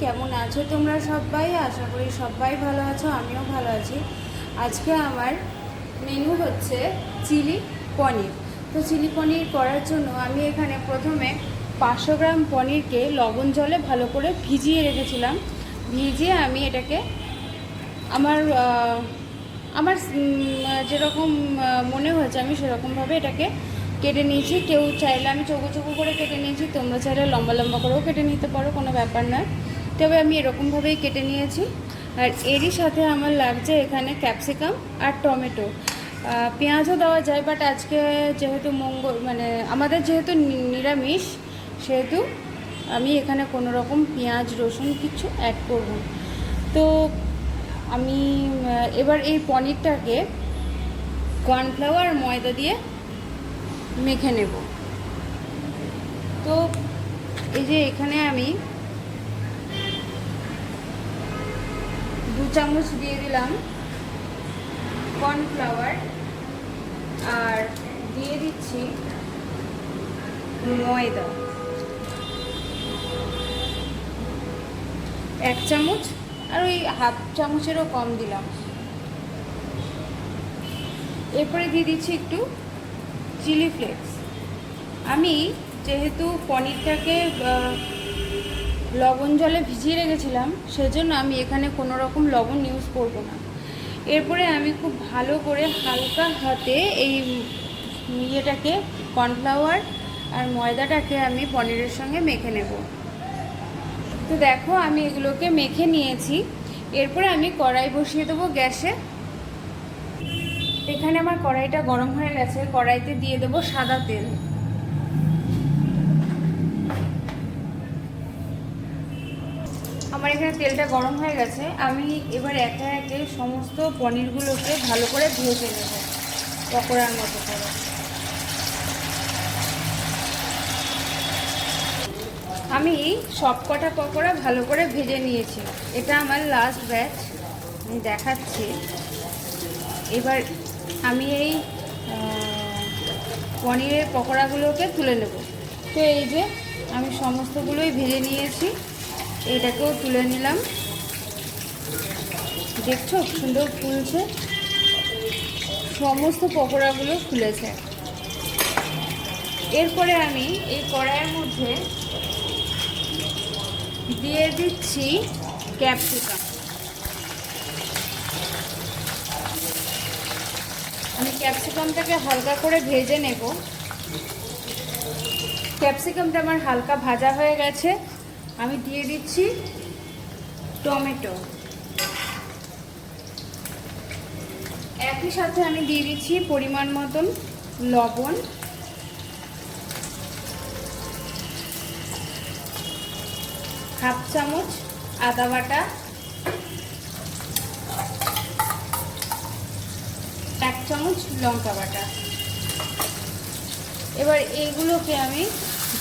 কেমন আছো তোমরা সবাই? আশা করি সবাই ভালো আছো, আমিও ভালো আছি। আজকে আমার মেনু হচ্ছে চিলি পনির। তো চিলি পনির করার জন্য আমি এখানে প্রথমে 500 গ্রাম পনিরকে লবণ জলে ভালো করে ভিজিয়ে রেখেছিলাম। ভিজিয়ে আমি এটাকে আমার আমার যেরকম মনে হয়েছে আমি সেরকমভাবে এটাকে কেটে নিয়েছি। কেউ চাইলে আমি চৌকো চৌকো করে কেটে নিয়েছি, তোমরা চাইলে লম্বা লম্বা করেও কেটে নিতে পারো, কোনো ব্যাপার নয়। তবে আমি এরকমভাবেই কেটে নিয়েছি। আর এরই সাথে আমার লাগছে এখানে ক্যাপসিকাম আর টমেটো। পেঁয়াজও দেওয়া যায়, বাট আজকে যেহেতু আমাদের যেহেতু নিরামিষ, সেহেতু আমি এখানে কোনো রকম পেঁয়াজ রসুন কিছু অ্যাড করব। তো আমি এবার এই পনিরটাকে কর্নফ্লাওয়ার আর ময়দা দিয়ে মেখে নেব। তো এই যে এখানে আমি 2 চামচ দিয়ে দিলাম কর্নফ্লাওয়ার আর দিয়ে দিচ্ছি ময়দা 1 চামচ, আর ওই হাফ চামচেরও কম দিলাম। এরপরে দিয়ে দিচ্ছি একটু চিলি ফ্লেক্স। আমি যেহেতু পনিরটাকে লবণ জলে ভিজিয়ে রেখেছিলাম, সেজন্য আমি এখানে কোনো রকম লবণ ইউজ করব না। এরপরে আমি খুব ভালো করে হালকা হাতে এই ইয়েটাকে কর্নফ্লাওয়ার আর ময়দাটাকে আমি পনিরের সঙ্গে মেখে নেব। তো দেখো আমি এগুলোকে মেখে নিয়েছি। এরপরে আমি কড়াই বসিয়ে দেবো গ্যাসে। এখানে আমার কড়াইটা গরম হয়ে গেছে, কড়াইতে দিয়ে দেবো সাদা তেল। আমার এখানে তেলটা গরম হয়ে গেছে। আমি এবার একে একে সমস্ত পনিরগুলোকে ভালো করে ভেজে নেব পকোড়ার মতো করে। আমি সব কটা পকোড়া ভালো করে ভেজে নিয়েছি। এটা আমার লাস্ট ব্যাচ, আমি দেখাচ্ছি। এবার আমি এই পনিরের পকোড়াগুলোকে তুলে নেব। তো এই যে আমি সমস্তগুলোই ভেজে নিয়েছি, এটাকেও তুলে নিলাম। দেখছো সুন্দর ফুলছে, সমস্ত পকোড়াগুলো ফুলেছে। এরপরে আমি এই কড়াইয়ের মধ্যে দিয়ে দিচ্ছি ক্যাপসিকাম। আমি ক্যাপসিকামটাকে হালকা করে ভেজে নেব। ক্যাপসিকামটা আমার হালকা ভাজা হয়ে গেছে। আমি দিয়ে দিচ্ছি টমেটো, একই সাথে আমি দিয়ে দিচ্ছি পরিমাণ মতন লবণ, হাফ চামচ আদা বাটা, 1 চামচ লঙ্কা বাটা। এবার এইগুলোকে আমি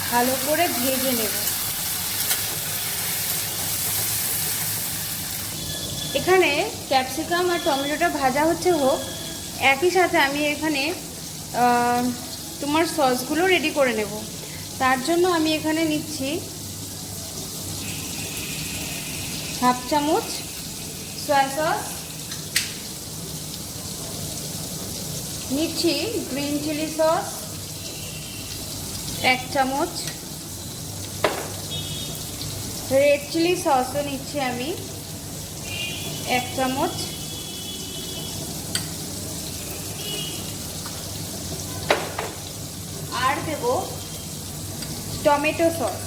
ভালো করে ভেজে নেব। এখানে ক্যাপসিকাম আর টমেটোটা ভাজা হচ্ছে হোক, একই সাথে আমি এখানে তোমার সসগুলো রেডি করে নেব। তার জন্য আমি এখানে নিচ্ছি হাফ চামচ সয়া সস, নিচ্ছি গ্রিন চিলি সস 1 চামচ, রেড চিলি সসও নিচ্ছি আমি 1 চামচ, আর দেব টমেটো সস।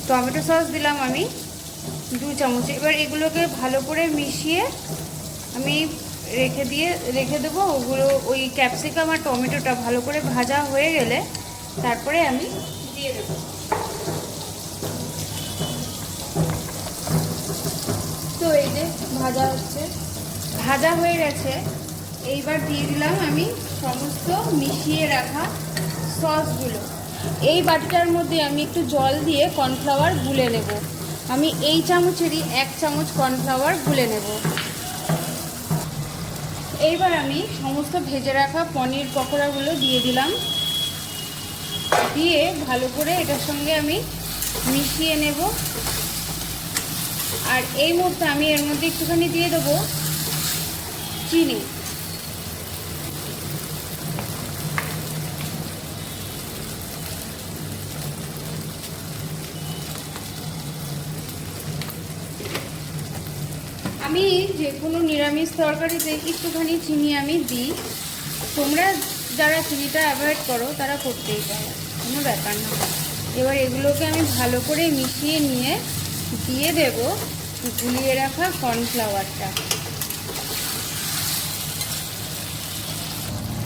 টমেটো সস দিলাম আমি 2 চামচ। এবার এগুলোকে ভালো করে মিশিয়ে আমি রেখে দেবো। ওগুলো ওই ক্যাপসিকাম আর টমেটোটা ভালো করে ভাজা হয়ে গেলে তারপরে আমি দিয়ে দেবো। তো এই যে ভাজা হয়ে গেছে। এইবার দিয়ে দিলাম আমি সমস্ত মিশিয়ে রাখা সসগুলো। এই বাটিটার মধ্যে আমি একটু জল দিয়ে কর্নফ্লাওয়ার গুলে নেব। আমি এই চামচেরই 1 চামচ কর্নফ্লাওয়ার গুলে নেব। এইবার আমি সমস্ত ভেজে রাখা পনির পকোড়াগুলো দিয়ে দিলাম, দিয়ে ভালো করে এটার সঙ্গে আমি মিশিয়ে নেব। আর এই মুহূর্তে আমি এর মধ্যে একটুখানি দিয়ে দেবো চিনি। আমি যে কোনো নিরামিষ তরকারিতে একটুখানি চিনি আমি দিই। তোমরা যারা চিনিটা অ্যাভয়েড করো তারা করতেই পারো, কোনো ব্যাপার না। এবার এগুলোকে আমি ভালো করে মিশিয়ে নিয়ে দিয়ে দেব গুলিয়ে রাখা কর্নফ্লাওয়ারটা।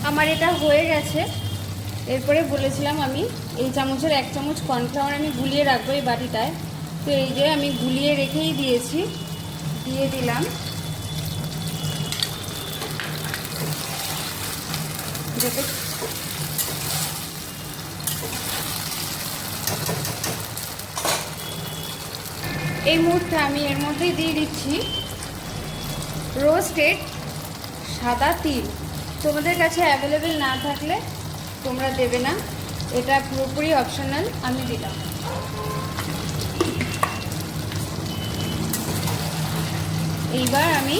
আমার এটা হয়ে গেছে। এরপরে বলেছিলাম আমি এই চামচের 1 চামচ কর্নফ্লাওয়ার আমি গুলিয়ে রাখবো এই বাটিটায়। তো এই যে আমি গুলিয়ে রেখেই দিয়েছি, দিয়ে দিলাম। এই মুহূর্তে আমি এর মধ্যেই দিয়ে দিচ্ছি রোস্টেড সাদা তিল। তোমাদের কাছে অ্যাভেলেবেল না থাকলে তোমরা দেবে না, এটা পুরোপুরি অপশনাল, আমি দিলাম। এইবার আমি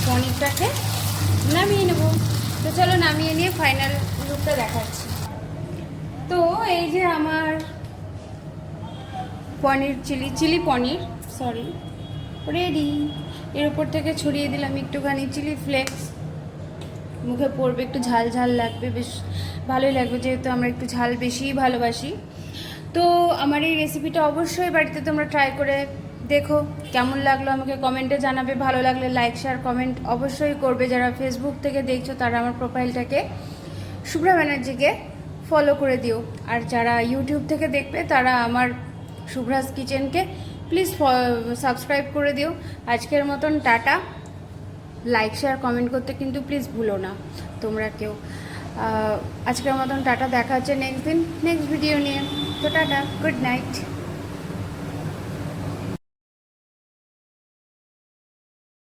পনিরটাকে নামিয়ে নেব। তো চলো নামিয়ে নিয়ে ফাইনাল লুকটা দেখাচ্ছি। তো এই যে আমার পনির চিলি পনির রেডি। এর উপর থেকে ছড়িয়ে দিলাম একটুখানি চিলি ফ্লেক্স। মুখে পড়বে, একটু ঝাল ঝাল লাগবে, বেশ ভালোই লাগবে, যেহেতু আমরা একটু ঝাল বেশিই ভালোবাসি। তো আমার এই রেসিপিটা অবশ্যই বাড়িতে তোমরা ট্রাই করে দেখো, কেমন লাগলো আমাকে কমেন্টে জানাবে। ভালো লাগলে লাইক শেয়ার কমেন্ট অবশ্যই করবে। যারা ফেসবুক থেকে দেখছো তারা আমার প্রোফাইলটাকে শুভ্রা ব্যানার্জিকে ফলো করে দিও। আর যারা ইউটিউব থেকে দেখবে তারা আমার শুভ্রাস কিচেনকে প্লিজ সাবস্ক্রাইব করে দিও। আজকের মতন টাটা। লাইক শেয়ার কমেন্ট করতে কিন্তু প্লিজ ভুলো না তোমরা কেউ। আজকের মতন টাটা, দেখা হচ্ছে নেক্সট দিন নেক্সট ভিডিও নিয়ে। তো টাটা, গুড নাইট।